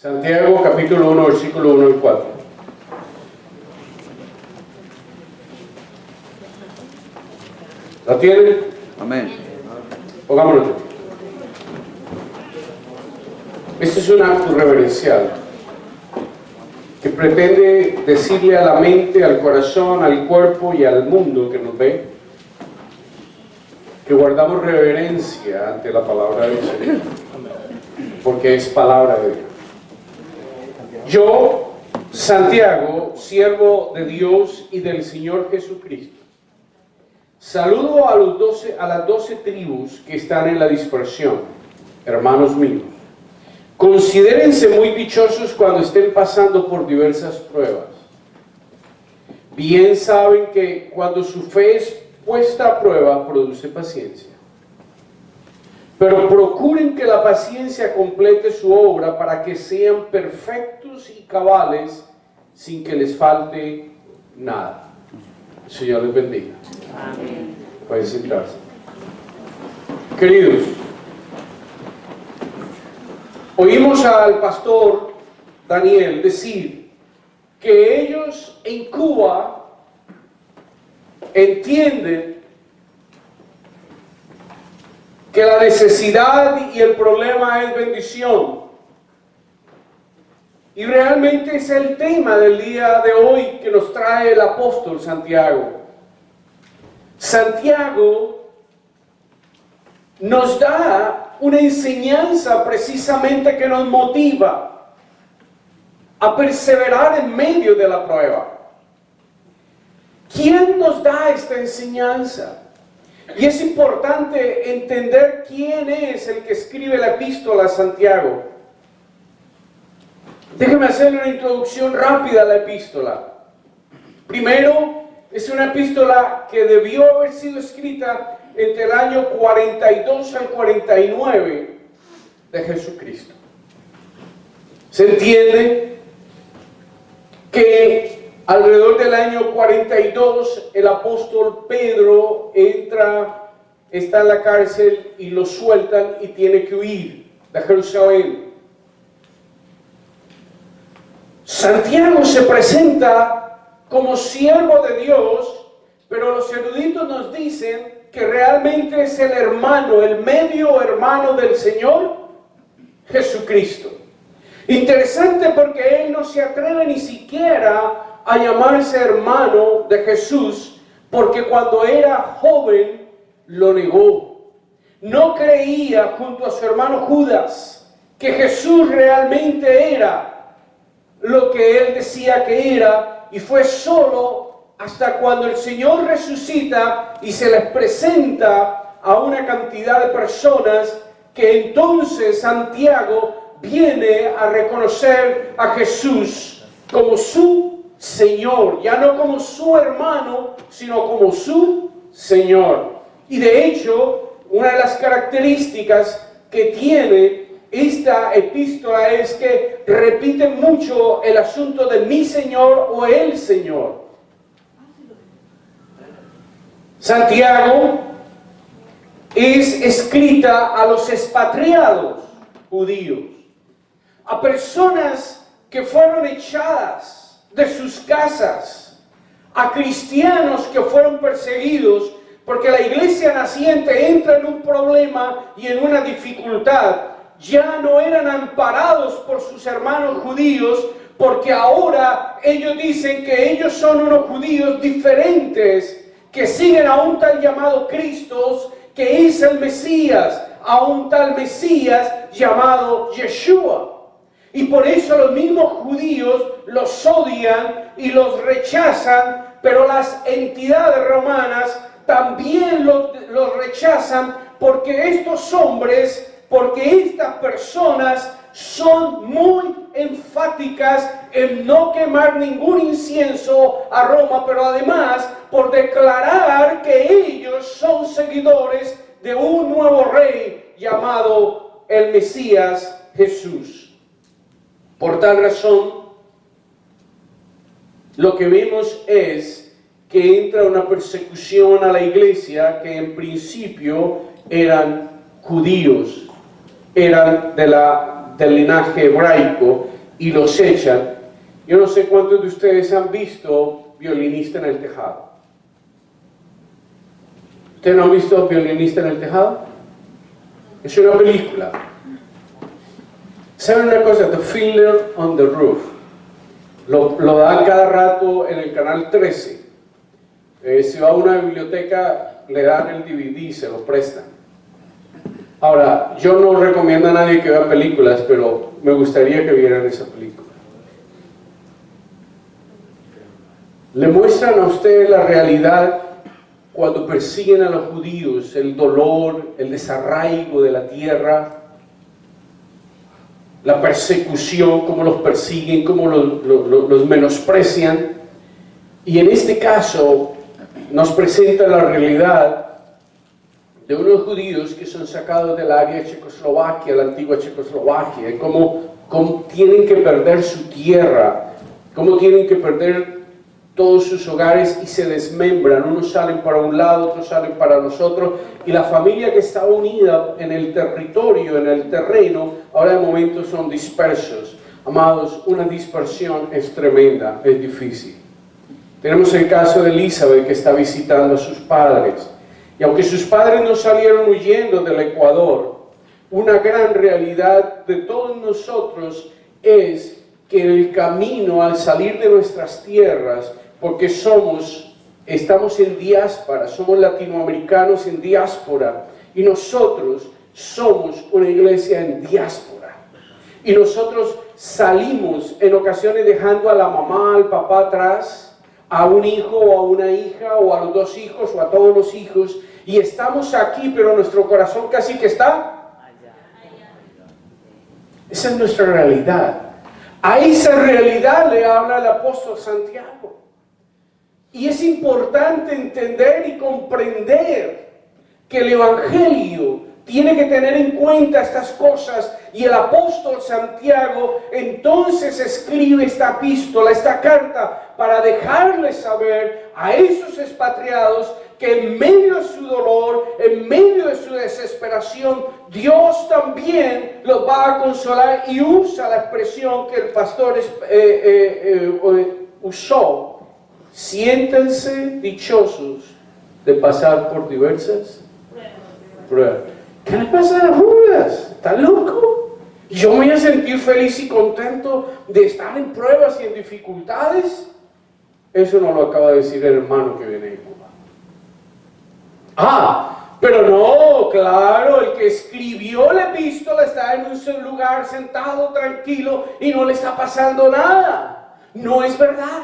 Santiago capítulo 1, versículo 1 al 4. ¿La tienen? Amén. Pongámonos. Este es un acto reverencial que pretende decirle a la mente, al corazón, al cuerpo y al mundo que nos ve que guardamos reverencia ante la palabra del Señor, porque es palabra de Dios. Yo, Santiago, siervo de Dios y del Señor Jesucristo, saludo a las 12 tribus que están en la dispersión, hermanos míos. Considérense muy dichosos cuando estén pasando por diversas pruebas. Bien saben que cuando su fe es puesta a prueba, produce paciencia. Pero procuren que la paciencia complete su obra para que sean perfectos y cabales sin que les falte nada. El Señor les bendiga. Amén. Pueden sentarse. Queridos, oímos al pastor Daniel decir que ellos en Cuba entienden que la necesidad y el problema es bendición. Y realmente es el tema del día de hoy que nos trae el apóstol Santiago. Santiago nos da una enseñanza precisamente que nos motiva a perseverar en medio de la prueba. ¿Quién nos da esta enseñanza? Y es importante entender quién es el que escribe la epístola a Santiago. Déjeme hacerle una introducción rápida a la epístola. Primero, es una epístola que debió haber sido escrita entre el año 42 al 49 de Jesucristo. Se entiende que alrededor del año 42 el apóstol Pedro está en la cárcel y lo sueltan y tiene que huir de Jerusalén. Santiago se presenta como siervo de Dios, pero los eruditos nos dicen que realmente es el hermano, el medio hermano del Señor Jesucristo. Interesante porque él no se atreve ni siquiera a llamarse hermano de Jesús, porque cuando era joven lo negó. No creía junto a su hermano Judas que Jesús realmente era lo que él decía que era, y fue solo hasta cuando el Señor resucita y se les presenta a una cantidad de personas que entonces Santiago viene a reconocer a Jesús como su Señor, ya no como su hermano, sino como su Señor. Y de hecho, una de las características que tiene esta epístola es que repite mucho el asunto de mi Señor o el Señor. Santiago es escrita a los expatriados judíos, a personas que fueron echadas de sus casas, a cristianos que fueron perseguidos, porque la iglesia naciente entra en un problema y en una dificultad. Ya no eran amparados por sus hermanos judíos, porque ahora ellos dicen que ellos son unos judíos diferentes, que siguen a un tal llamado Cristo, que es el Mesías, a un tal Mesías llamado Yeshua. Y por eso los mismos judíos los odian y los rechazan, pero las entidades romanas también los rechazan, porque estos hombres, porque estas personas son muy enfáticas en no quemar ningún incienso a Roma, pero además por declarar que ellos son seguidores de un nuevo rey llamado el Mesías Jesús. Por tal razón, lo que vemos es que entra una persecución a la iglesia que en principio eran judíos, eran del linaje hebraico, y los echan. Yo no sé cuántos de ustedes han visto Violinista en el Tejado. ¿Ustedes no han visto Violinista en el Tejado? Es una película. ¿Saben una cosa? The Fiddler on the Roof. Lo dan cada rato en el canal 13. Si va a una biblioteca, le dan el DVD, se lo prestan. Ahora, yo no recomiendo a nadie que vea películas, pero me gustaría que vieran esa película. Le muestran a ustedes la realidad cuando persiguen a los judíos, el dolor, el desarraigo de la tierra, la persecución, cómo los persiguen, cómo los menosprecian. Y en este caso nos presenta la realidad de unos judíos que son sacados del área de Checoslovaquia, la antigua Checoslovaquia, y cómo tienen que perder su tierra, cómo tienen que perder todos sus hogares y se desmembran. Unos salen para un lado, otros salen para los otros, y la familia que está unida en el territorio, en el terreno, ahora de momento son dispersos. Amados, una dispersión es tremenda, es difícil. Tenemos el caso de Elizabeth, que está visitando a sus padres, y aunque sus padres no salieron huyendo del Ecuador, una gran realidad de todos nosotros es que en el camino al salir de nuestras tierras, porque estamos en diáspora, somos latinoamericanos en diáspora, y nosotros somos una iglesia en diáspora. Y nosotros salimos en ocasiones dejando a la mamá, al papá atrás, a un hijo o a una hija, o a los dos hijos, o a todos los hijos, y estamos aquí, pero nuestro corazón casi que está allá. Esa es nuestra realidad. A esa realidad le habla el apóstol Santiago. Y es importante entender y comprender que el Evangelio tiene que tener en cuenta estas cosas, y el apóstol Santiago entonces escribe esta epístola, esta carta, para dejarles saber a esos expatriados que en medio de su dolor, en medio de su desesperación, Dios también los va a consolar, y usa la expresión que el pastor usó: siéntense dichosos de pasar por diversas pruebas. ¿Qué le pasa a Judas? ¿Está loco? ¿Yo me voy a sentir feliz y contento de estar en pruebas y en dificultades? Eso no lo acaba de decir el hermano que viene de Cuba. Pero no, claro, el que escribió la epístola está en un lugar sentado tranquilo y no le está pasando nada. No es verdad.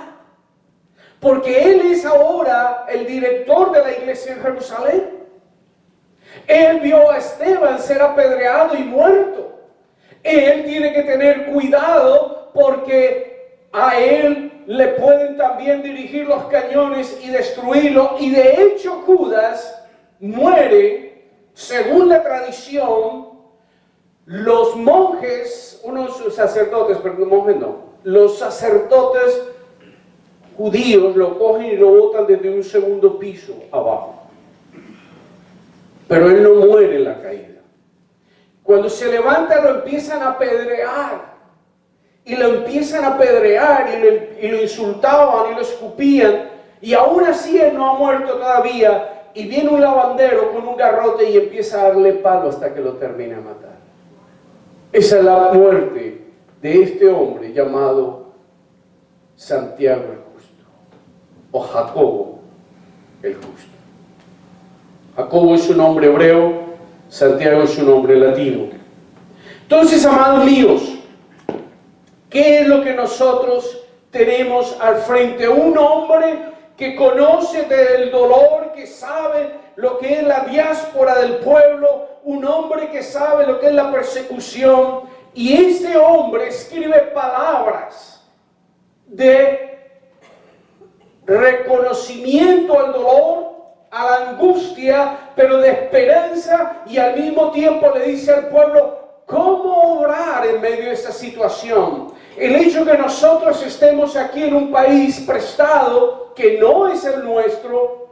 Porque él es ahora el director de la iglesia en Jerusalén. Él vio a Esteban ser apedreado y muerto. Él tiene que tener cuidado, porque a él le pueden también dirigir los cañones y destruirlo. Y de hecho Judas muere, según la tradición. Los monjes, unos sacerdotes, perdón, monjes no, los sacerdotes judíos lo cogen y lo botan desde un segundo piso abajo. Pero él no muere en la caída. Cuando se levanta lo empiezan a apedrear. Y lo empiezan a apedrear y lo insultaban y lo escupían. Y aún así él no ha muerto todavía. Y viene un lavandero con un garrote y empieza a darle palo hasta que lo termina de matar. Esa es la muerte de este hombre llamado Santiago el Justo, o Jacobo el Justo. Jacobo es un nombre hebreo, Santiago es un nombre latino. Entonces, amados míos, ¿qué es lo que nosotros tenemos al frente? Un hombre que conoce del dolor, que sabe lo que es la diáspora del pueblo, un hombre que sabe lo que es la persecución, y este hombre escribe palabras de reconocimiento al dolor, a la angustia, pero de esperanza, y al mismo tiempo le dice al pueblo cómo obrar en medio de esta situación. El hecho que nosotros estemos aquí en un país prestado, que no es el nuestro,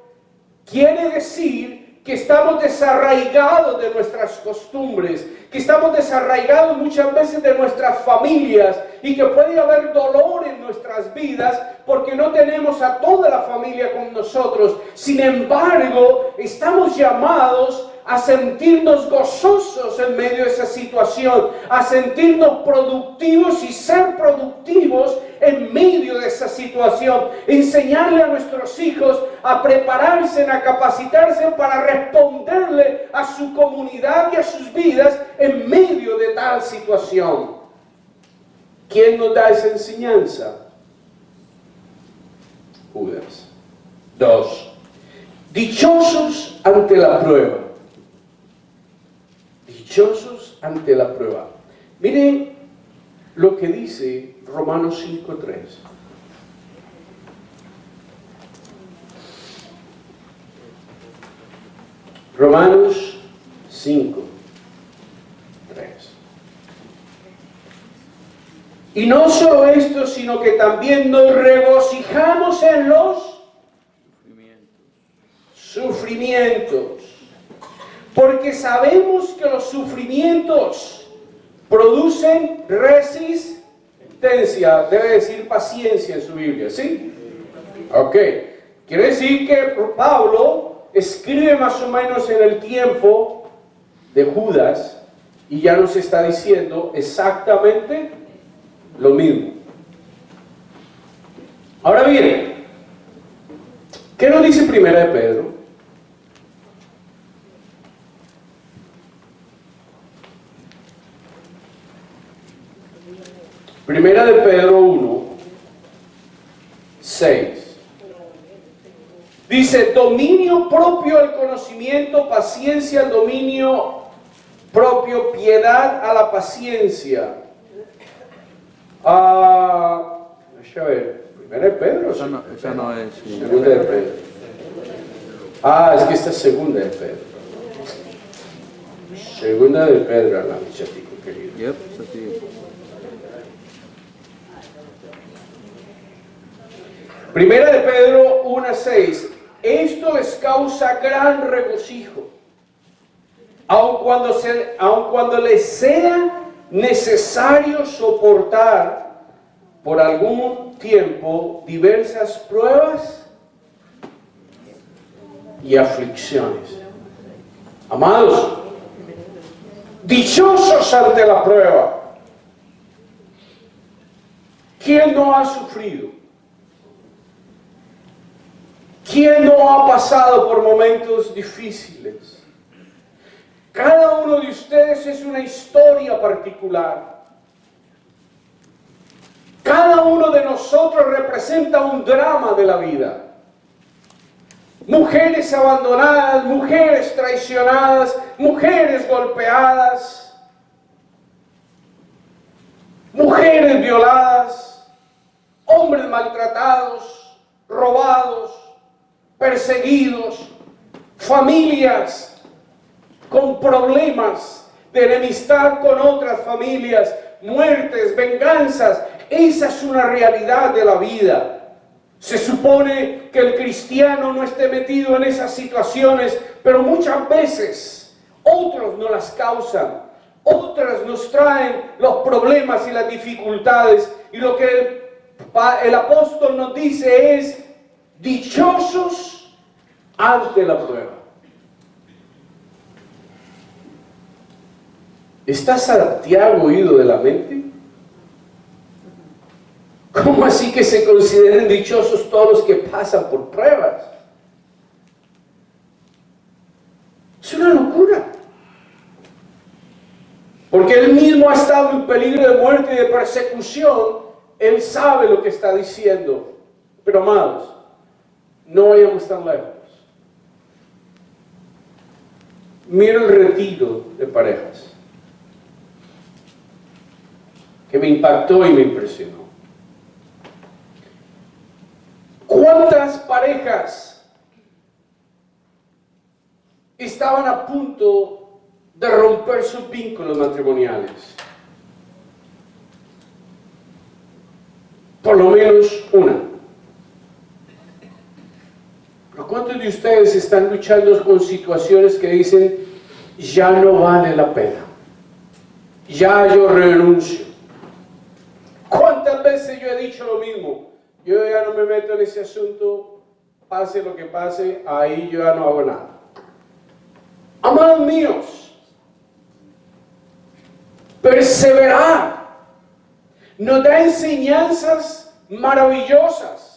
quiere decir que estamos desarraigados de nuestras costumbres, que estamos desarraigados muchas veces de nuestras familias y que puede haber dolor en nuestras vidas porque no tenemos a toda la familia con nosotros. Sin embargo, estamos llamados a sentirnos gozosos en medio de esa situación, a sentirnos productivos y ser productivos en medio de esa situación. Enseñarle a nuestros hijos a prepararse, a capacitarse para responderle a su comunidad y a sus vidas en medio de tal situación. ¿Quién nos da esa enseñanza? Judas. 2. Dichosos ante la prueba. Dichosos ante la prueba. Miren lo que dice Romanos 5:3. Romanos 5:3. Y no solo esto, sino que también nos regocijamos en los sufrimientos. Porque sabemos que los sufrimientos producen resistencia. Debe decir paciencia en su Biblia, ¿sí? Ok. Quiere decir que Pablo escribe más o menos en el tiempo de Judas y ya nos está diciendo exactamente lo mismo. Ahora bien, ¿qué nos dice Primera de Pedro? Primera de Pedro 1:6. Dice, dominio propio al conocimiento, paciencia al dominio propio, piedad a la paciencia. Deixa eu ver, Primera de Pedro. Esa no es. Segunda de Pedro. Es que esta es Segunda de Pedro. Segunda de Pedro, la chatico querido. Yep, así. Primera de Pedro 1:6. Esto les causa gran regocijo, aun cuando les sea necesario soportar por algún tiempo diversas pruebas y aflicciones. Amados, dichosos ante la prueba. ¿Quién no ha sufrido? ¿Quién no ha pasado por momentos difíciles? Cada uno de ustedes es una historia particular. Cada uno de nosotros representa un drama de la vida. Mujeres abandonadas, mujeres traicionadas, mujeres golpeadas, mujeres violadas, hombres maltratados, robados, perseguidos, familias con problemas de enemistad con otras familias, muertes, venganzas. Esa es una realidad de la vida. Se supone que el cristiano no esté metido en esas situaciones, pero muchas veces otros no las causan. Otras nos traen los problemas y las dificultades. Y lo que el apóstol nos dice es: dichosos ante la prueba. ¿Está Santiago oído de la mente? ¿Cómo así que se consideren dichosos todos los que pasan por pruebas? Es una locura. Porque él mismo ha estado en peligro de muerte y de persecución. Él sabe lo que está diciendo. Pero amados, no vayamos tan lejos. Mira el retiro de parejas, que me impactó y me impresionó. ¿Cuántas parejas estaban a punto de romper sus vínculos matrimoniales? Por lo menos una. Pero ¿cuántos de ustedes están luchando con situaciones que dicen, ya no vale la pena? Ya yo renuncio. ¿Cuántas veces yo he dicho lo mismo? Yo ya no me meto en ese asunto, pase lo que pase, ahí yo ya no hago nada. Amados míos, perseverar nos da enseñanzas maravillosas.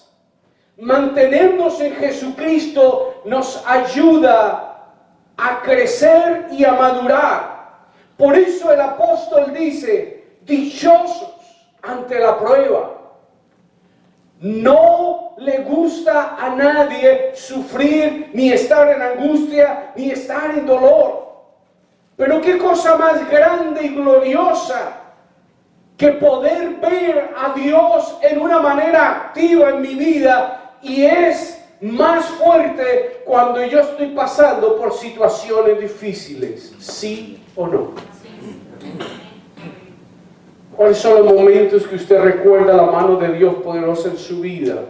Mantenernos en Jesucristo nos ayuda a crecer y a madurar. Por eso el apóstol dice, dichosos ante la prueba. No le gusta a nadie sufrir, ni estar en angustia, ni estar en dolor. Pero qué cosa más grande y gloriosa que poder ver a Dios en una manera activa en mi vida, y es más fuerte cuando yo estoy pasando por situaciones difíciles. ¿Sí o no? ¿Cuáles son los momentos que usted recuerda la mano de Dios poderosa en su vida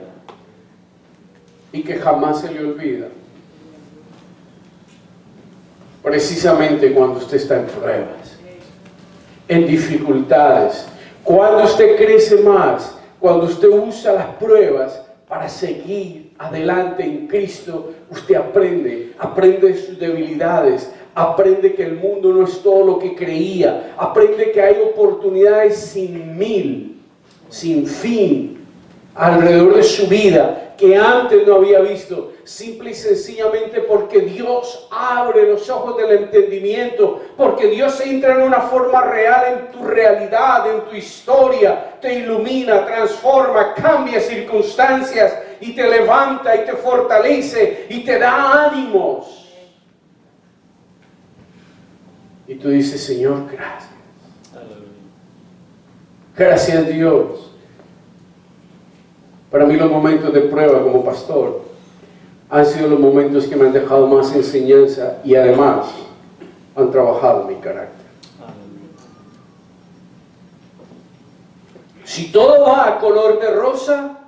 y que jamás se le olvida? Precisamente cuando usted está en pruebas, en dificultades, cuando usted crece más, cuando usted usa las pruebas para seguir adelante en Cristo. Usted aprende de sus debilidades, aprende que el mundo no es todo lo que creía, aprende que hay oportunidades sin fin, alrededor de su vida, que antes no había visto, simple y sencillamente porque Dios abre los ojos del entendimiento, porque Dios entra en una forma real en tu realidad, en tu historia, te ilumina, transforma, cambia circunstancias y te levanta y te fortalece y te da ánimos. Y tú dices, Señor, gracias. Gracias, Dios. Para mí los momentos de prueba como pastor han sido los momentos que me han dejado más enseñanza y además han trabajado mi carácter. Si todo va a color de rosa,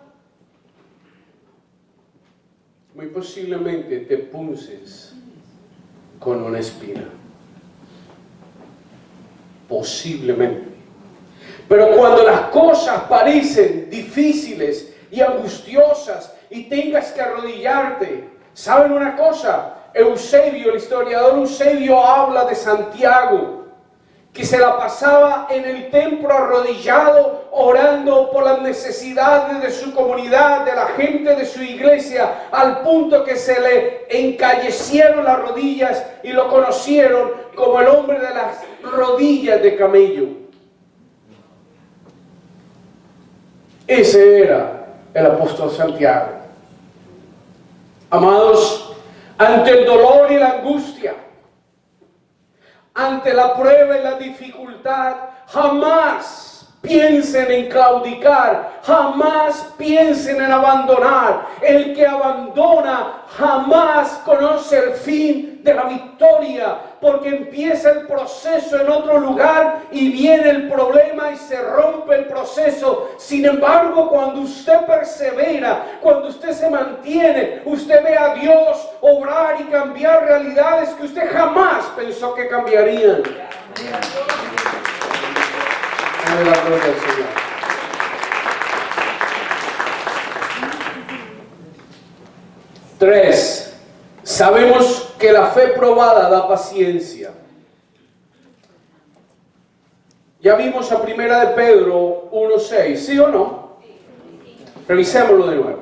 muy posiblemente te punces con una espina. Posiblemente. Pero cuando las cosas parecen difíciles y angustiosas y tengas que arrodillarte, ¿saben una cosa? Eusebio, el historiador Eusebio, habla de Santiago, que se la pasaba en el templo arrodillado, orando por las necesidades de su comunidad, de la gente de su iglesia, al punto que se le encallecieron las rodillas y lo conocieron como el hombre de las rodillas de camello. Ese era el apóstol Santiago. Amados, ante el dolor y la angustia, ante la prueba y la dificultad, jamás piensen en claudicar, jamás piensen en abandonar. El que abandona jamás conoce el fin de la victoria, porque empieza el proceso en otro lugar y viene el problema y se rompe el proceso. Sin embargo, cuando usted persevera, cuando usted se mantiene, usted ve a Dios obrar y cambiar realidades que usted jamás pensó que cambiarían. De la gloria al Señor. Tres, sabemos que la fe probada da paciencia. Ya vimos a primera de Pedro 1:6, ¿sí o no? Revisémoslo de nuevo.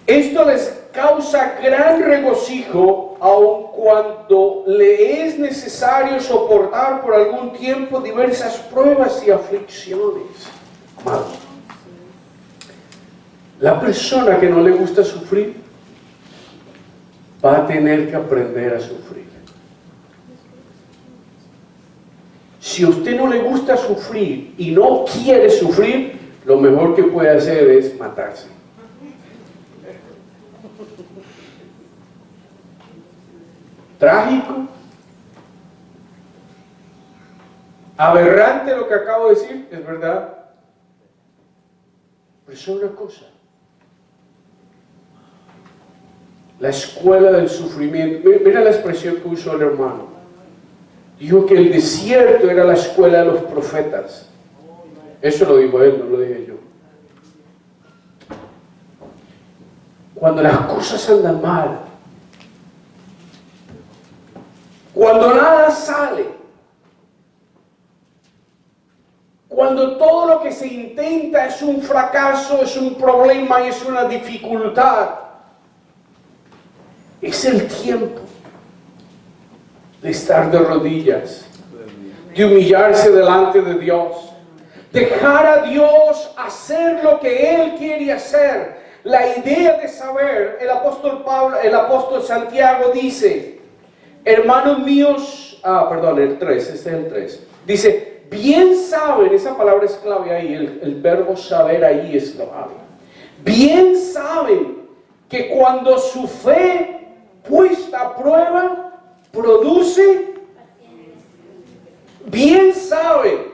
Esto les causa gran regocijo, aun cuando le es necesario soportar por algún tiempo diversas pruebas y aflicciones. Amados, la persona que no le gusta sufrir va a tener que aprender a sufrir. Si a usted no le gusta sufrir y no quiere sufrir, lo mejor que puede hacer es matarse. Trágico, aberrante lo que acabo de decir, es verdad. Pero es una cosa. la escuela del sufrimiento. Mira la expresión que usó el hermano. Dijo que el desierto era la escuela de los profetas. Eso lo dijo él, no lo dije yo. Cuando las cosas andan mal, cuando nada sale, cuando todo lo que se intenta es un fracaso, es un problema y es una dificultad, es el tiempo de estar de rodillas, de humillarse delante de Dios, dejar a Dios hacer lo que Él quiere hacer. La idea de saber, el apóstol Santiago dice, hermanos míos, el 3, este es el 3, dice, bien saben, esa palabra es clave ahí, el verbo saber ahí es clave, bien saben que cuando su fe puesta a prueba, produce, bien sabe.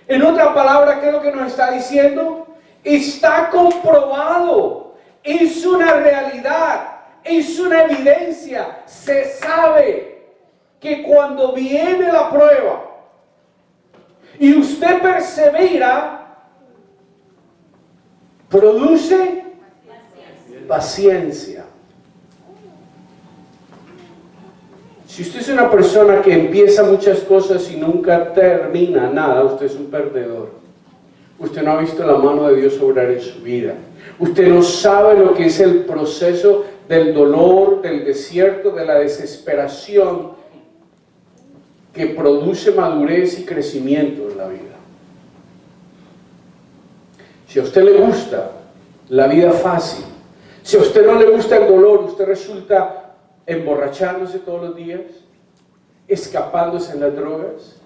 En otra palabra, ¿qué es lo que nos está diciendo? Está comprobado, es una realidad, es una evidencia. Se sabe que cuando viene la prueba y usted persevera, produce paciencia. Si usted es una persona que empieza muchas cosas y nunca termina nada, usted es un perdedor. Usted no ha visto la mano de Dios obrar en su vida. Usted no sabe lo que es el proceso del dolor, del desierto, de la desesperación que produce madurez y crecimiento en la vida. Si a usted le gusta la vida fácil, si a usted no le gusta el dolor, usted resulta emborrachándose todos los días, escapándose en las drogas,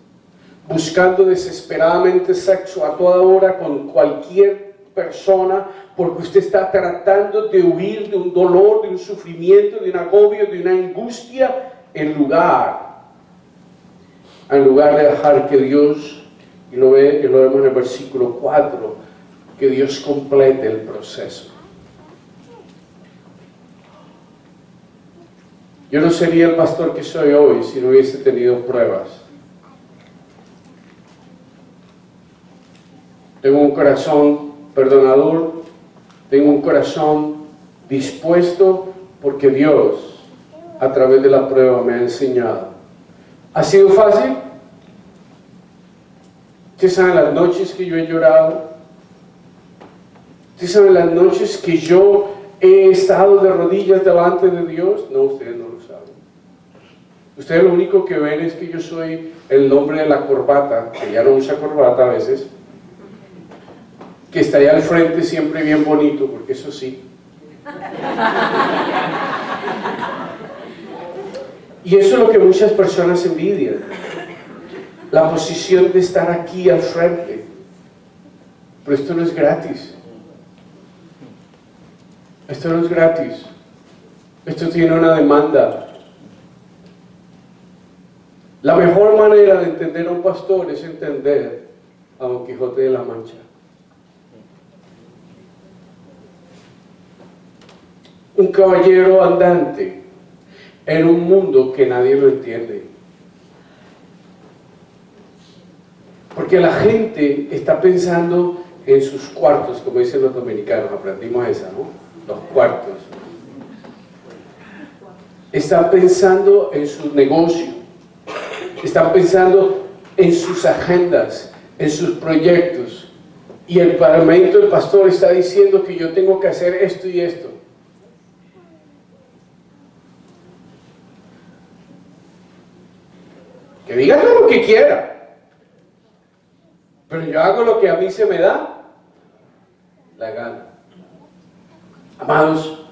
buscando desesperadamente sexo a toda hora con cualquier persona, porque usted está tratando de huir de un dolor, de un sufrimiento, de un agobio, de una angustia, en lugar de dejar que Dios, y lo vemos en el versículo 4, que Dios complete el proceso. Yo no sería el pastor que soy hoy si no hubiese tenido pruebas. Tengo un corazón perdonador, tengo un corazón dispuesto porque Dios a través de la prueba me ha enseñado. ¿Ha sido fácil? Ustedes saben las noches que yo he llorado. Ustedes saben las noches que yo he estado de rodillas delante de Dios. No, ustedes no lo saben. Ustedes lo único que ven es que yo soy el hombre de la corbata, que ya no usa corbata a veces, que está allá al frente siempre bien bonito, porque eso sí. Y eso es lo que muchas personas envidian, la posición de estar aquí al frente. Pero esto no es gratis. Esto no es gratis. Esto tiene una demanda. La mejor manera de entender a un pastor es entender a Don Quijote de la Mancha. Un caballero andante en un mundo que nadie lo entiende. Porque la gente está pensando en sus cuartos, como dicen los dominicanos, aprendimos esa, ¿no? Los cuartos. Están pensando en su negocio, están pensando en sus agendas, en sus proyectos. Y el parlamento, el pastor está diciendo que yo tengo que hacer esto y esto. Que diga todo lo que quiera, pero yo hago lo que a mí se me da la gana. Amados,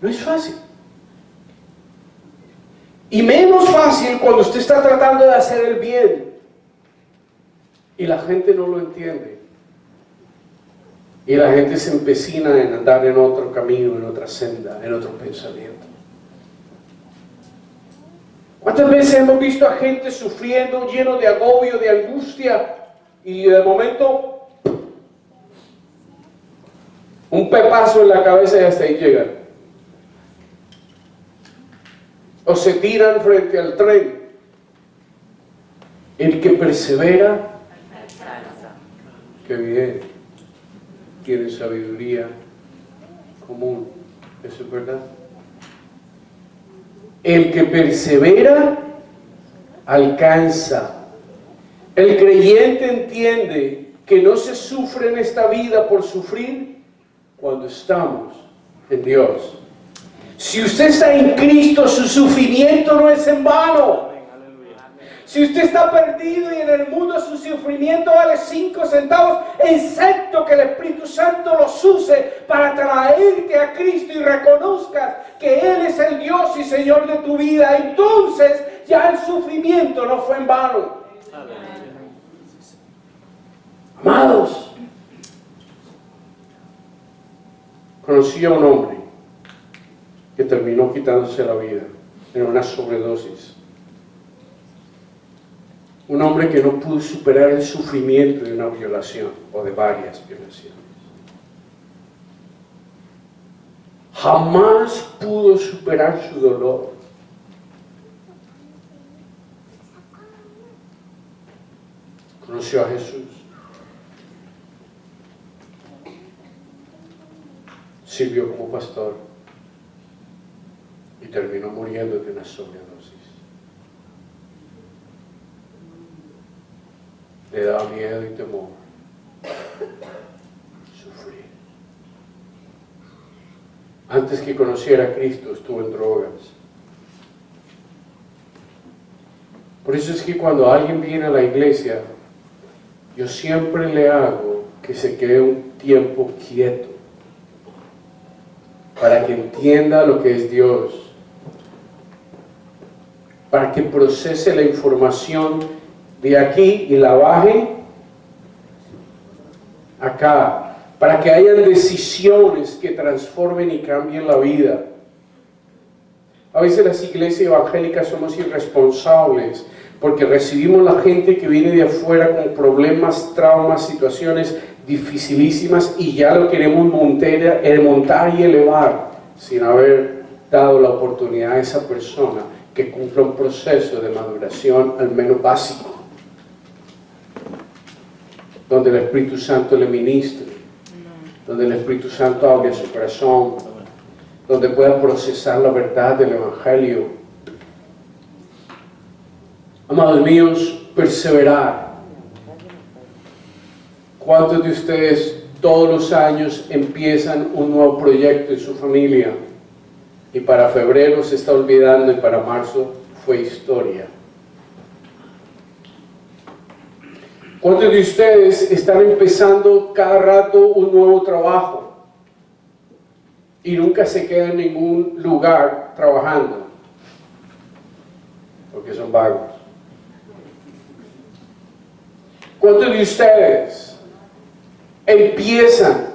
no es fácil. Y menos fácil cuando usted está tratando de hacer el bien y la gente no lo entiende. Y la gente se empecina en andar en otro camino, en otra senda, en otro pensamiento. ¿Cuántas veces hemos visto a gente sufriendo, lleno de agobio, de angustia, y de momento Un pepazo en la cabeza y hasta ahí llegan. O se tiran frente al tren. El que persevera, qué bien, tiene sabiduría común. ¿Eso es verdad? El que persevera, alcanza. El creyente entiende que no se sufre en esta vida por sufrir cuando estamos en Dios. Si usted está en Cristo, su sufrimiento no es en vano. Si usted está perdido y en el mundo su sufrimiento vale 5 centavos, excepto que el Espíritu Santo los use para traerte a Cristo y reconozcas que Él es el Dios y Señor de tu vida, entonces ya el sufrimiento no fue en vano. Amados, conocí a un hombre que terminó quitándose la vida en una sobredosis. Un hombre que no pudo superar el sufrimiento de una violación o de varias violaciones. Jamás pudo superar su dolor. Conoció a Jesús. Sirvió como pastor y terminó muriendo de una sobredosis. Le daba miedo y temor sufrir. Antes que conociera a Cristo estuvo en drogas. Por eso es que cuando alguien viene a la iglesia, yo siempre le hago que se quede un tiempo quieto para que entienda lo que es Dios, para que procese la información de aquí y la baje acá, para que hayan decisiones que transformen y cambien la vida. A veces las iglesias evangélicas somos irresponsables porque recibimos la gente que viene de afuera con problemas, traumas, situaciones dificilísimas y ya lo queremos montar y elevar sin haber dado la oportunidad a esa persona que cumpla un proceso de maduración al menos básico, donde el Espíritu Santo le ministre, donde el Espíritu Santo abra su corazón, donde pueda procesar la verdad del Evangelio. Amados míos, perseverar. ¿Cuántos de ustedes todos los años empiezan un nuevo proyecto en su familia y para febrero se está olvidando y para marzo fue historia? ¿Cuántos de ustedes están empezando cada rato un nuevo trabajo y nunca se quedan en ningún lugar trabajando? Porque son vagos. ¿Cuántos de ustedes empiezan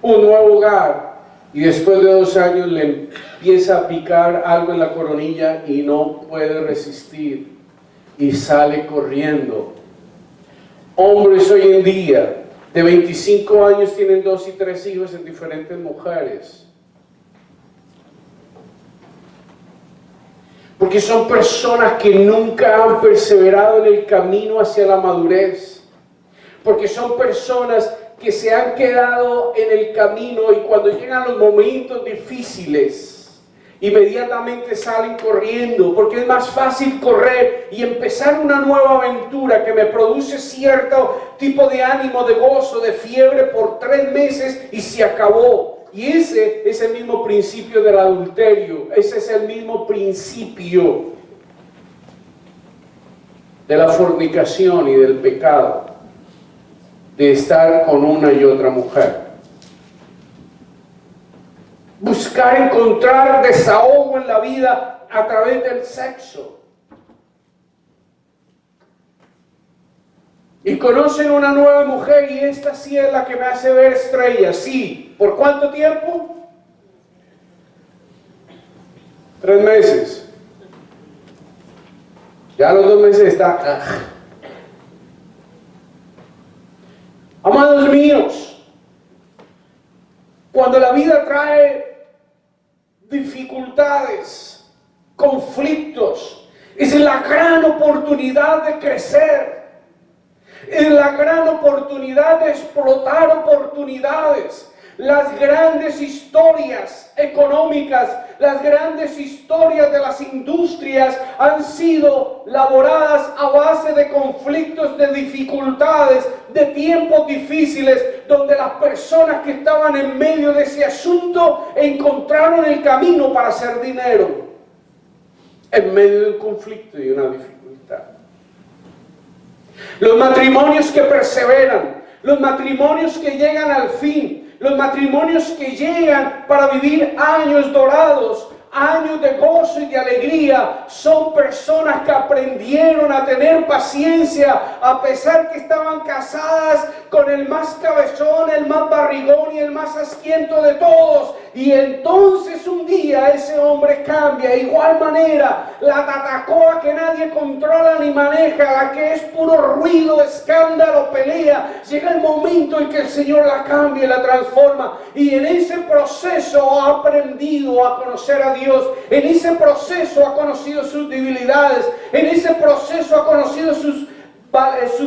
un nuevo hogar y después de 2 años le empieza a picar algo en la coronilla y no puede resistir y sale corriendo? Hombres hoy en día de 25 años tienen 2 y 3 hijos en diferentes mujeres. Porque son personas que nunca han perseverado en el camino hacia la madurez. Porque son personas que se han quedado en el camino y cuando llegan los momentos difíciles, inmediatamente salen corriendo, porque es más fácil correr y empezar una nueva aventura que me produce cierto tipo de ánimo, de gozo, de fiebre por 3 meses y se acabó. Y ese es el mismo principio del adulterio, ese es el mismo principio de la fornicación y del pecado, de estar con una y otra mujer. Buscar encontrar desahogo en la vida a través del sexo. Y conocen una nueva mujer y esta sí es la que me hace ver estrellas. Sí. ¿Por cuánto tiempo? 3 meses. Ya a los 2 meses está. Amados míos, Cuando la vida trae dificultades, conflictos, es la gran oportunidad de crecer. Es la gran oportunidad de explotar oportunidades. Las grandes historias económicas, las grandes historias de las industrias han sido elaboradas a base de conflictos, de dificultades, de tiempos difíciles, donde las personas que estaban en medio de ese asunto encontraron el camino para hacer dinero en medio de un conflicto y una dificultad. Los matrimonios que perseveran, los matrimonios que llegan al fin, los matrimonios que llegan para vivir años dorados, años de gozo y de alegría, son personas que aprendieron a tener paciencia a pesar que estaban casadas con el más cabezón, el más barrigón y el más asquiento de todos. Y entonces un día ese hombre cambia. De igual manera, la tatacoa que nadie controla ni maneja, la que es puro ruido, escándalo, pelea, llega el momento en que el Señor la cambia y la transforma. Y en ese proceso ha aprendido a conocer a Dios. En ese proceso ha conocido sus debilidades. En ese proceso ha conocido sus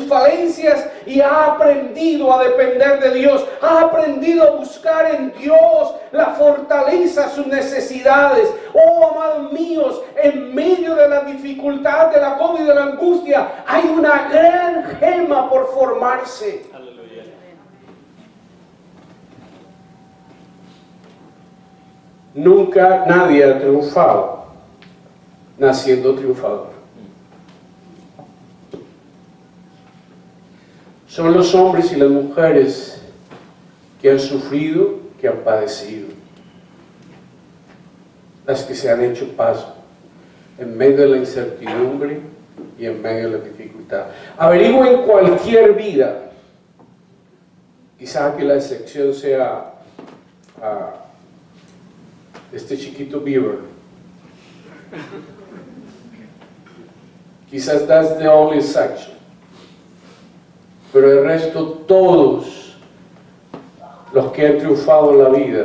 falencias y ha aprendido a depender de Dios. Ha aprendido a buscar en Dios la fortaleza, sus necesidades. Oh, amados míos, en medio de la dificultad, del agobio y de la angustia, hay una gran gema por formarse. Aleluya. Nunca nadie ha triunfado naciendo triunfador. Son los hombres y las mujeres que han sufrido, que han padecido, las que se han hecho paso en medio de la incertidumbre y en medio de la dificultad. Averigüen cualquier vida, quizá que la excepción sea este chiquito Beaver. Quizás that's the only exception. Pero el resto, todos los que han triunfado en la vida,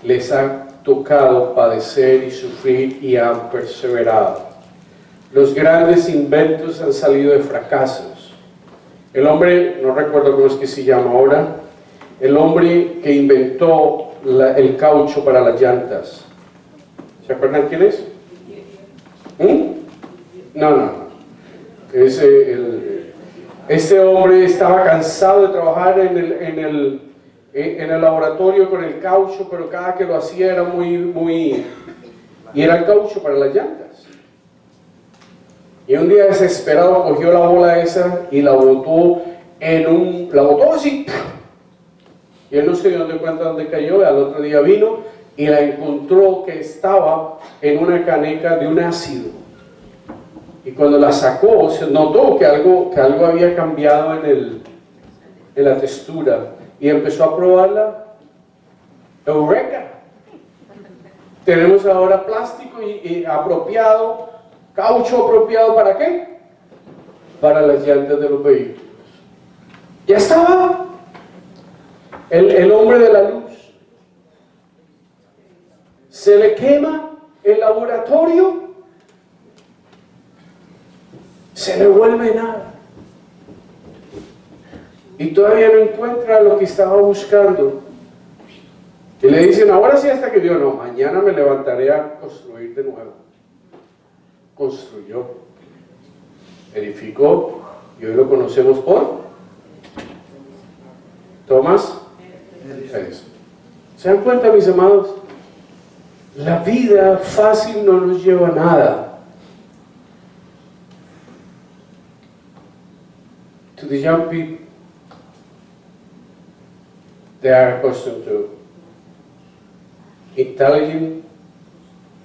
les ha tocado padecer y sufrir y han perseverado. Los grandes inventos han salido de fracasos. El hombre, no recuerdo cómo es que se llama ahora, el hombre que inventó el caucho para las llantas. ¿Se acuerdan quién es? No. Este hombre estaba cansado de trabajar en el laboratorio con el caucho, pero cada que lo hacía era muy... Y era el caucho para las llantas. Y un día desesperado cogió la bola esa y la botó la botó así. Y él no se dio cuenta de dónde cayó. Al otro día vino y la encontró que estaba en una caneca de un ácido. Y cuando la sacó, se notó que algo había cambiado en la textura. Y empezó a probarla. ¡Eureka! Tenemos ahora plástico y apropiado, caucho apropiado, ¿para qué? Para las llantas de los vehículos. Ya estaba el hombre de la luz. Se le quema el laboratorio, se le vuelve nada. Y todavía no encuentra lo que estaba buscando. Y le dicen, ahora sí, hasta que Dios, no, mañana me levantaré a construir de nuevo. Construyó, edificó, y hoy lo conocemos por Thomas Edison. ¿Se dan cuenta, mis amados? La vida fácil no nos lleva a nada. To the young people, they are accustomed to intelligent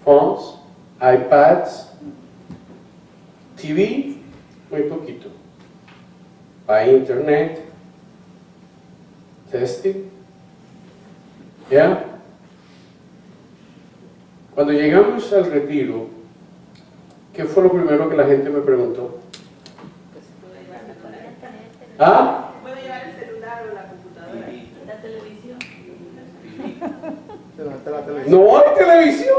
phones, iPads, TV, muy poquito. By internet, testing, ¿ya? Cuando llegamos al retiro, ¿qué fue lo primero que la gente me preguntó? ¿Ah? ¿Puedo llevar el celular o la computadora? La televisión. No hay televisión.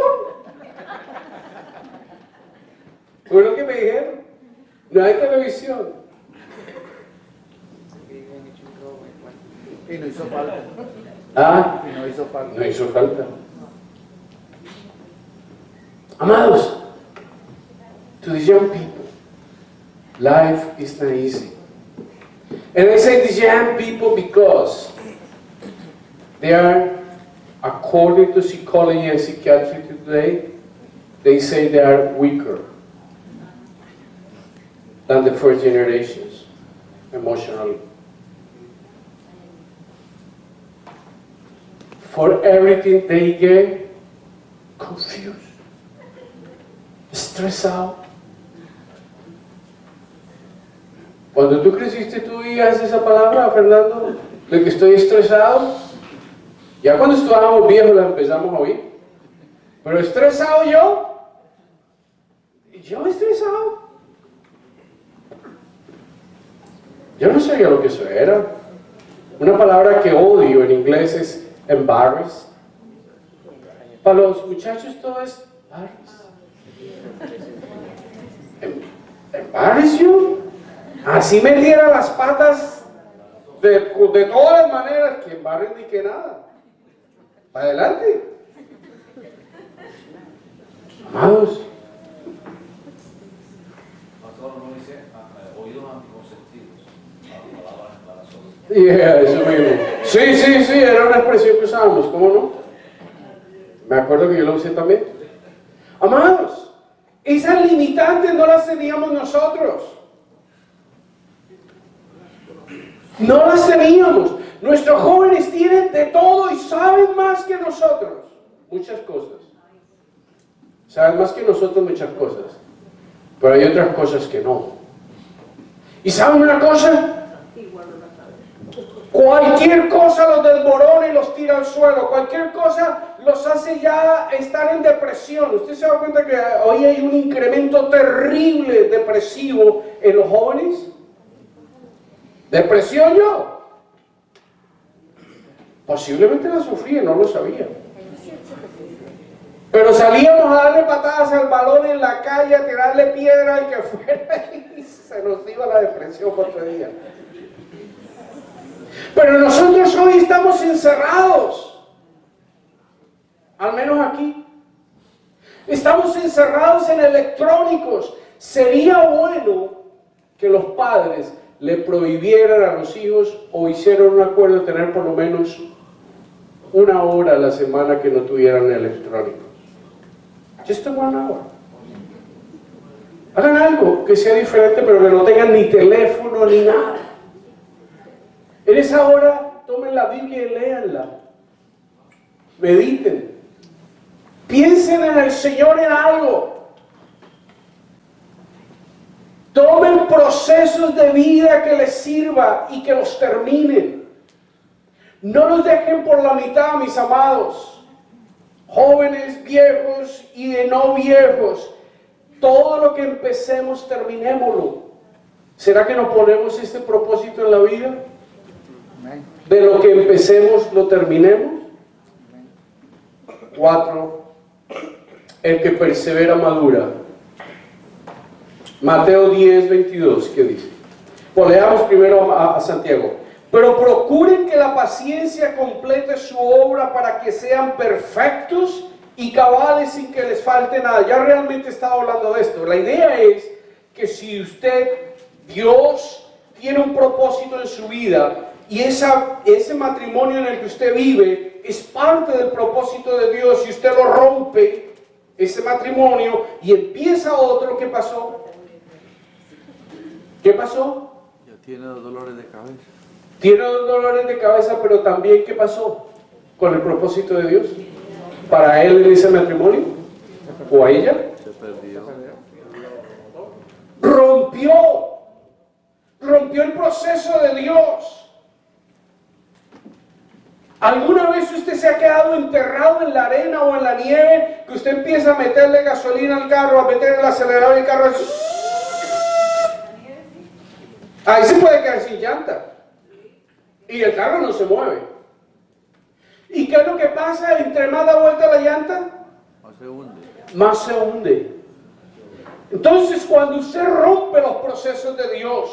Fue lo que me dijeron. No hay televisión. Y no hizo falta. Ah, Y no hizo falta. no hizo falta. Amados, to the young people, life is not easy. And I say the young people because they are, according to psychology and psychiatry today, they say they are weaker than the first generations emotionally. For everything they get confused, estresado. Cuando tú creciste, tú oías esa palabra, Fernando, de que estoy estresado. Ya cuando estábamos viejos la empezamos a oír. Pero estresado yo estresado. Yo no sabía lo que eso era. Una palabra que odio en inglés es embarrass. Para los muchachos todo es embarrass you. Así metiera las patas de todas las maneras, que embarren ni que nada. Para adelante. Amados. Yeah, eso mismo. Sí, era una expresión que usábamos, ¿cómo no? Me acuerdo que yo la usé también. Amados, esas limitantes no las teníamos nosotros. No las teníamos. Nuestros jóvenes tienen de todo y saben más que nosotros. Muchas cosas. Saben más que nosotros muchas cosas. Pero hay otras cosas que no. ¿Y saben una cosa? Cualquier cosa los desmorona y los tira al suelo. Cualquier cosa los hace ya estar en depresión. ¿Usted se da cuenta que hoy hay un incremento terrible depresivo en los jóvenes? ¿Depresión yo? Posiblemente la sufría, no lo sabía. Pero salíamos a darle patadas al balón en la calle, a tirarle piedra y que fuera, y se nos iba la depresión por 3 días. Pero nosotros hoy estamos encerrados, al menos aquí. Estamos encerrados en electrónicos. Sería bueno que los padres le prohibieran a los hijos o hicieran un acuerdo de tener por lo menos 1 hora a la semana que no tuvieran electrónicos. Just 1 hour. Hagan algo que sea diferente, pero que no tengan ni teléfono ni nada. En esa hora, tomen la Biblia y léanla. Mediten. Piensen en el Señor en algo. Tomen procesos de vida que les sirva y que los terminen. No los dejen por la mitad, mis amados. Jóvenes, viejos y de no viejos. Todo lo que empecemos, terminémoslo. ¿Será que nos ponemos este propósito en la vida? De lo que empecemos, lo terminemos. 4. El que persevera madura. Mateo 10, 22, ¿qué dice? Pues leamos primero a Santiago. Pero procuren que la paciencia complete su obra para que sean perfectos y cabales sin que les falte nada. Ya realmente estaba hablando de esto. La idea es que si Dios tiene un propósito en su vida y ese matrimonio en el que usted vive es parte del propósito de Dios y usted lo rompe, ese matrimonio, y empieza otro, ¿qué pasó? ¿Qué pasó? Ya tiene dolores de cabeza. Tiene dolores de cabeza, pero también, ¿qué pasó con el propósito de Dios? Para él en ese matrimonio, o a ella, Se perdió. rompió el proceso de Dios. ¿Alguna vez usted se ha quedado enterrado en la arena o en la nieve, que usted empieza a meterle gasolina al carro, a meter el acelerador del carro? Ahí se puede quedar sin llanta y el carro no se mueve. ¿Y qué es lo que pasa? Entre más da vuelta la llanta, Más se hunde. más se hunde. Entonces, cuando usted rompe los procesos de Dios,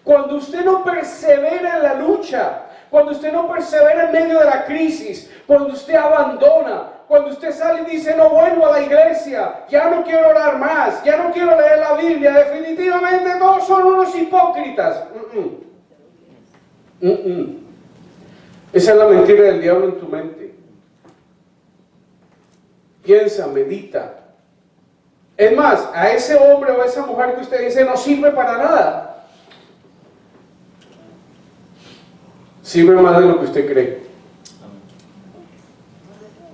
cuando usted no persevera en la lucha, cuando usted no persevera en medio de la crisis, cuando usted abandona, cuando usted sale y dice no vuelvo a la iglesia, ya no quiero orar más, ya no quiero leer la Biblia, definitivamente todos son unos hipócritas. Esa es la mentira del diablo en tu mente. Piensa, medita. Es más, a ese hombre o a esa mujer que usted dice no sirve para nada, sirve más de lo que usted cree.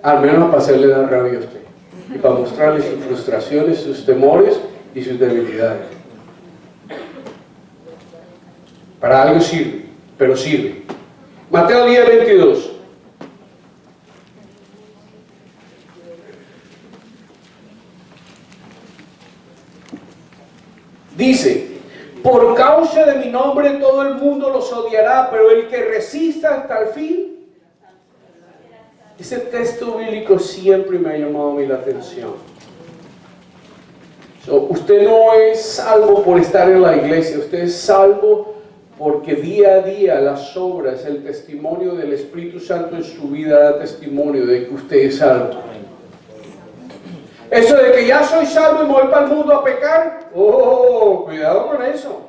Al menos para hacerle dar rabia a usted y para mostrarle sus frustraciones, sus temores y sus debilidades. Para algo sirve, pero sirve. Mateo 10:22. Dice, por causa de mi nombre todo el mundo los odiará, pero el que resista hasta el fin. Ese texto bíblico siempre me ha llamado a mí la atención. Usted no es salvo por estar en la iglesia, usted es salvo porque día a día las obras, el testimonio del Espíritu Santo en su vida da testimonio de que usted es salvo. Eso de que ya soy salvo y me voy para el mundo a pecar, cuidado con eso.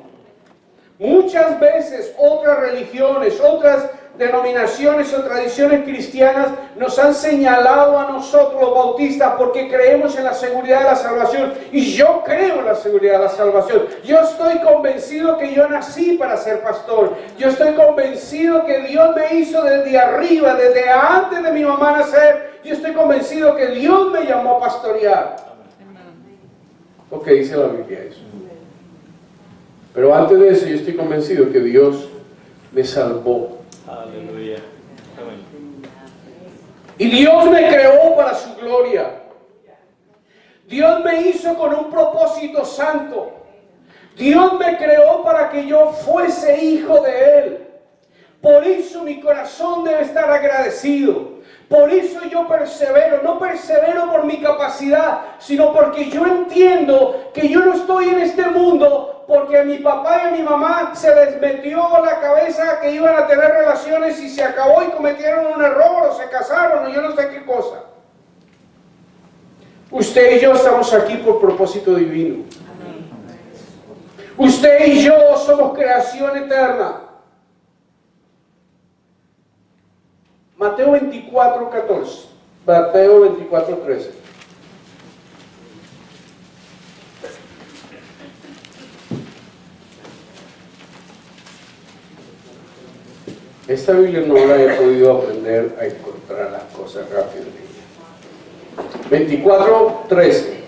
Muchas veces otras religiones, otras denominaciones o tradiciones cristianas nos han señalado a nosotros los bautistas porque creemos en la seguridad de la salvación, y yo creo en la seguridad de la salvación. Yo estoy convencido que yo nací para ser pastor. Yo estoy convencido que Dios me hizo desde arriba, desde antes de mi mamá nacer. Yo estoy convencido que Dios me llamó a pastorear. Porque dice la Biblia eso. Pero antes de eso yo estoy convencido que Dios me salvó. Aleluya. Y Dios me creó para su gloria. Dios me hizo con un propósito santo. Dios me creó para que yo fuese hijo de Él. Por eso mi corazón debe estar agradecido. Por eso yo persevero. No persevero por mi capacidad, sino porque yo entiendo que yo no estoy en este mundo porque a mi papá y a mi mamá se les metió la cabeza que iban a tener relaciones y se acabó y cometieron un error o se casaron o yo no sé qué cosa. Usted y yo estamos aquí por propósito divino. Usted y yo somos creación eterna. Mateo 24:14. Mateo 24:13. Esta Biblia no la he podido aprender a encontrar las cosas rápido en ella. 24:13.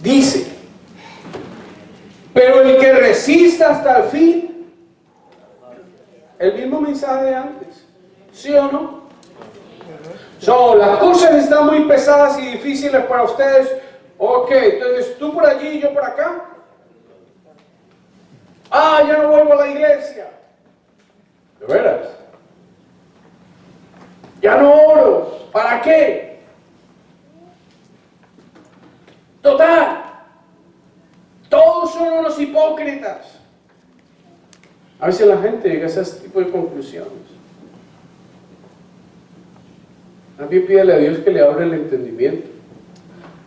Dice, pero el que resista hasta el fin, el mismo mensaje de antes, ¿sí o no? Las cosas están muy pesadas y difíciles para ustedes. Ok, entonces tú por allí y yo por acá. Ya no vuelvo a la iglesia. ¿De veras? Ya no oro. ¿Para qué? Total. Todos son unos hipócritas. A veces la gente llega a ese tipo de conclusiones. También pídale a Dios que le abra el entendimiento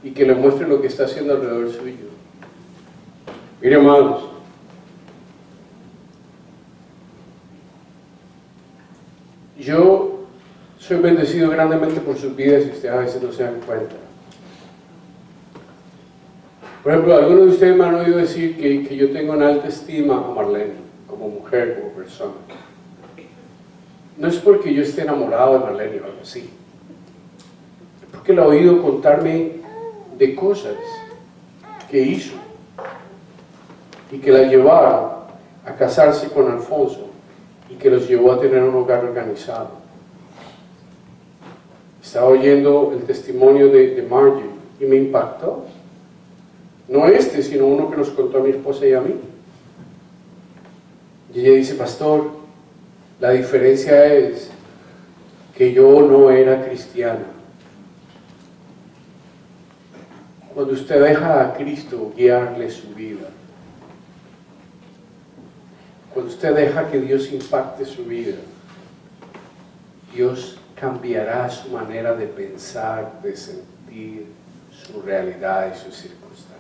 y que le muestre lo que está haciendo alrededor suyo. Mire, hermanos, yo soy bendecido grandemente por sus vidas y ustedes a veces no se dan cuenta. Por ejemplo, algunos de ustedes me han oído decir que yo tengo en alta estima a Marlene, como mujer, como persona. No es porque yo esté enamorado de Marlene o algo así. Es porque la he oído contarme de cosas que hizo y que la llevaron a casarse con Alfonso y que los llevó a tener un hogar organizado. Estaba oyendo el testimonio de Margie y me impactó. No sino uno que nos contó a mi esposa y a mí. Y ella dice, pastor, la diferencia es que yo no era cristiano. Cuando usted deja a Cristo guiarle su vida, cuando usted deja que Dios impacte su vida, Dios cambiará su manera de pensar, de sentir, su realidad y sus circunstancias.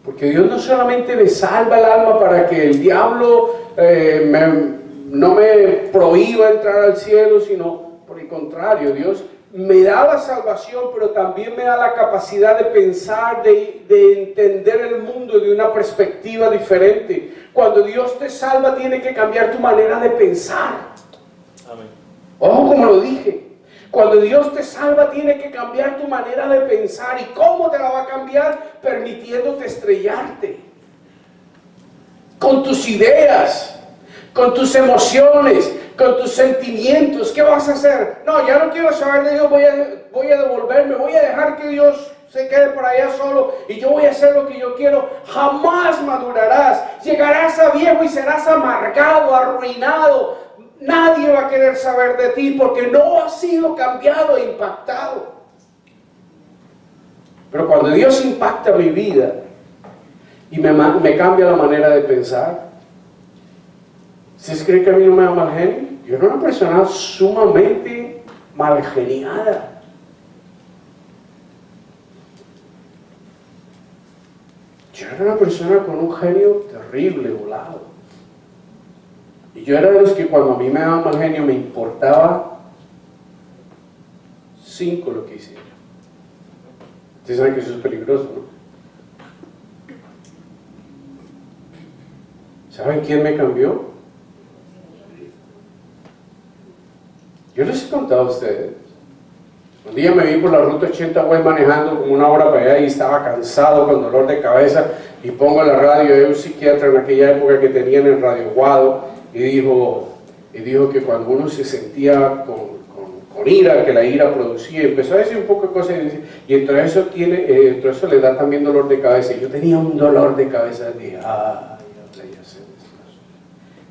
Porque Dios no solamente me salva el alma para que el diablo no me prohíba entrar al cielo, sino por el contrario, Dios me da la salvación, pero también me da la capacidad de pensar, de entender el mundo de una perspectiva diferente. Cuando Dios te salva, tiene que cambiar tu manera de pensar. Amén. Ojo, como lo dije. Cuando Dios te salva, tiene que cambiar tu manera de pensar. ¿Y cómo te la va a cambiar? Permitiéndote estrellarte con tus ideas, con tus emociones, con tus sentimientos. ¿Qué vas a hacer? No, ya no quiero saber de Dios, voy a devolverme, voy a dejar que Dios se quede por allá solo y yo voy a hacer lo que yo quiero. Jamás madurarás. Llegarás a viejo y serás amargado, arruinado. Nadie va a querer saber de ti porque no has sido cambiado e impactado. Pero cuando Dios impacta mi vida y me cambia la manera de pensar, ¿ustedes creen que a mí no me da mal genio? Yo era una persona sumamente mal geniada. Yo era una persona con un genio terrible, volado. Y yo era de los que cuando a mí me daba mal genio me importaba 5 lo que hiciera. Ustedes saben que eso es peligroso, ¿no? ¿Saben quién me cambió? Yo les he contado a ustedes. Un día me vi por la ruta 80 voy manejando como 1 hora para allá y estaba cansado con dolor de cabeza y pongo la radio. Hay un psiquiatra en aquella época que tenían el Radio Guado y dijo que cuando uno se sentía con ira, que la ira producía, empezó a decir un poco de cosas y entre eso le da también dolor de cabeza. Y yo tenía un dolor de cabeza y dije, ya sé,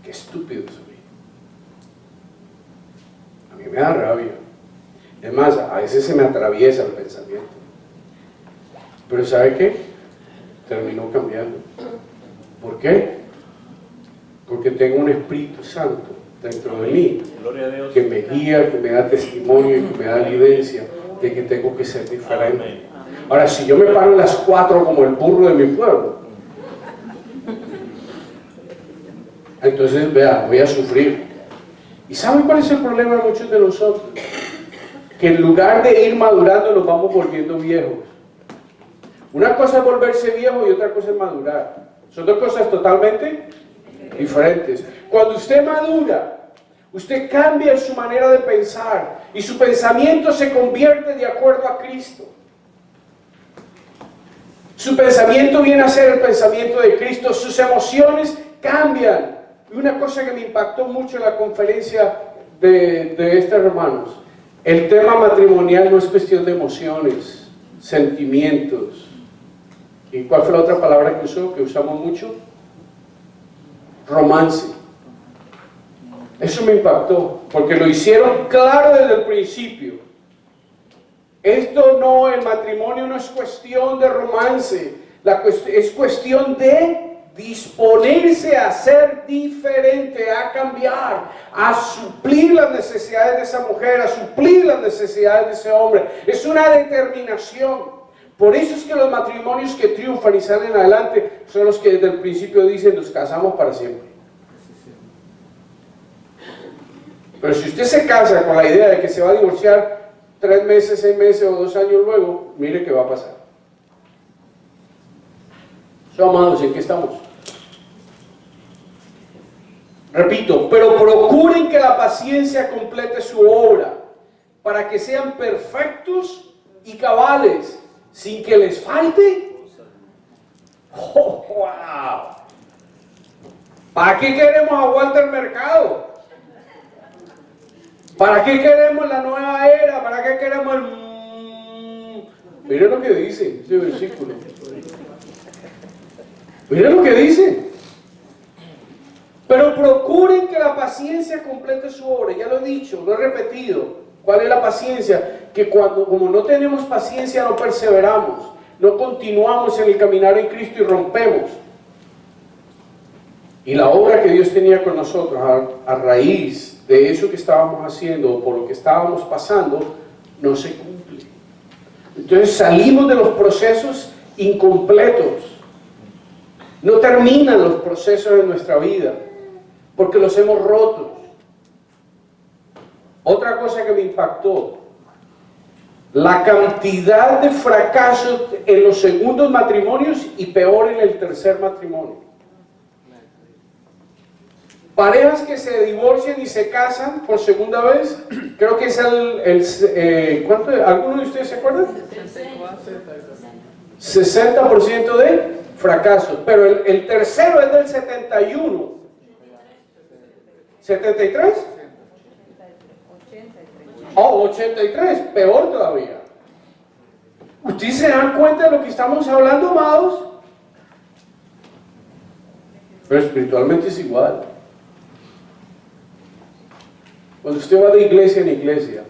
qué estúpido soy. A mí me da rabia. Es más, a veces se me atraviesa el pensamiento. Pero ¿sabe qué? Terminó cambiando. ¿Por qué? Porque tengo un Espíritu Santo dentro de mí Gloria a Dios. que me guía, que me da testimonio y que me da evidencia de que tengo que ser diferente. Amén. Ahora, si yo me paro a las 4 como el burro de mi pueblo, entonces, vea, voy a sufrir. ¿Y saben cuál es el problema de muchos de nosotros? Que en lugar de ir madurando nos vamos volviendo viejos. Una cosa es volverse viejo y otra cosa es madurar. Son dos cosas totalmente diferentes. Cuando usted madura, usted cambia su manera de pensar y su pensamiento se convierte de acuerdo a Cristo. Su pensamiento viene a ser el pensamiento de Cristo, sus emociones cambian. Y una cosa que me impactó mucho en la conferencia de estos hermanos, el tema matrimonial no es cuestión de emociones, sentimientos. ¿Y cuál fue la otra palabra que usamos mucho? Romance. Eso me impactó, porque lo hicieron claro desde el principio. El matrimonio no es cuestión de romance, es cuestión de disponerse a ser diferente, a cambiar, a suplir las necesidades de esa mujer, a suplir las necesidades de ese hombre. Es una determinación. Por eso es que los matrimonios que triunfan y salen adelante son los que desde el principio dicen nos casamos para siempre. Pero si usted se casa con la idea de que se va a divorciar 3 meses, 6 meses o 2 años luego, mire qué va a pasar. So, amados, ¿en qué estamos? Repito, pero procuren que la paciencia complete su obra, para que sean perfectos y cabales, sin que les falte. ¡Oh, wow! ¿Para qué queremos a Walter Mercado? ¿Para qué queremos la nueva era? ¿Para qué queremos el... Miren lo que dice ese versículo. Miren lo que dice. Pero procuren que la paciencia complete su obra. Ya lo he dicho, lo he repetido. ¿Cuál es la paciencia? Que como no tenemos paciencia, no perseveramos, no continuamos en el caminar en Cristo y rompemos. Y la obra que Dios tenía con nosotros a raíz de eso que estábamos haciendo o por lo que estábamos pasando, no se cumple. Entonces salimos de los procesos incompletos. No terminan los procesos de nuestra vida porque los hemos roto. Otra cosa que me impactó, la cantidad de fracasos en los segundos matrimonios y peor en el tercer matrimonio. Parejas que se divorcian y se casan por segunda vez, creo que es ¿cuánto? ¿Alguno de ustedes se acuerdan? 60% de fracasos, pero el tercero es del 71. ¿73? Oh, 83, peor todavía. ¿Ustedes se dan cuenta de lo que estamos hablando, amados? Pero espiritualmente es igual. Cuando usted va de iglesia en iglesia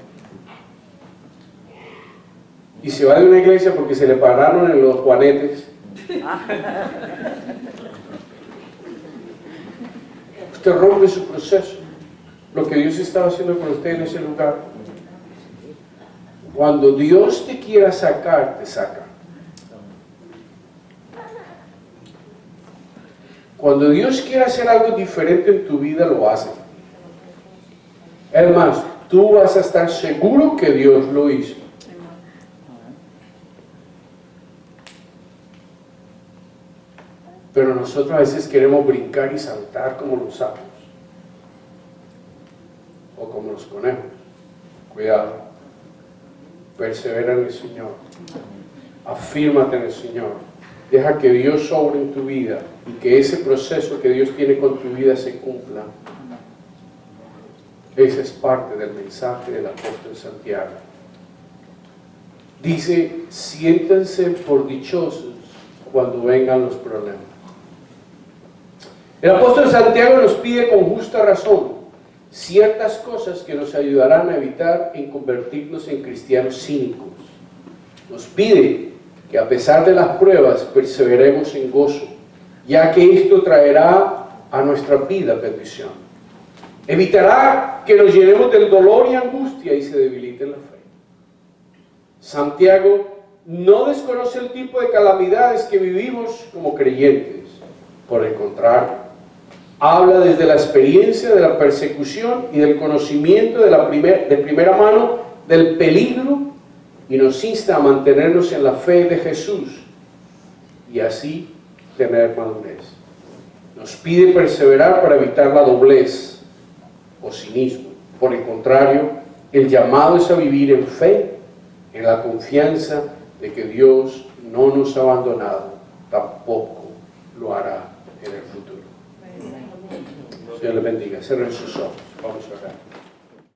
y se va de una iglesia porque se le pararon en los juanetes, usted rompe su proceso, lo que Dios estaba haciendo con usted en ese lugar. Cuando Dios te quiera sacar, te saca. Cuando Dios quiere hacer algo diferente en tu vida, lo hace. Es más, tú vas a estar seguro que Dios lo hizo. Pero nosotros a veces queremos brincar y saltar como los sapos o como los conejos. Cuidado. Persevera en el Señor. Afírmate en el Señor. Deja que Dios obre en tu vida y que ese proceso que Dios tiene con tu vida se cumpla. Esa es parte del mensaje del apóstol Santiago. Dice, siéntanse por dichosos cuando vengan los problemas. El apóstol Santiago nos pide con justa razón ciertas cosas que nos ayudarán a evitar en convertirnos en cristianos cínicos. Nos pide que a pesar de las pruebas perseveremos en gozo, ya que esto traerá a nuestra vida bendición. Evitará que nos llenemos del dolor y angustia y se debilite la fe. Santiago no desconoce el tipo de calamidades que vivimos como creyentes. Por el contrario, habla desde la experiencia de la persecución y del conocimiento de primera mano del peligro y nos insta a mantenernos en la fe de Jesús y así tener madurez. Nos pide perseverar para evitar la doblez o cinismo. Por el contrario, el llamado es a vivir en fe, en la confianza de que Dios no nos ha abandonado, tampoco lo hará en el futuro. Señor le bendiga. Cierren sus ojos. Vamos a orar.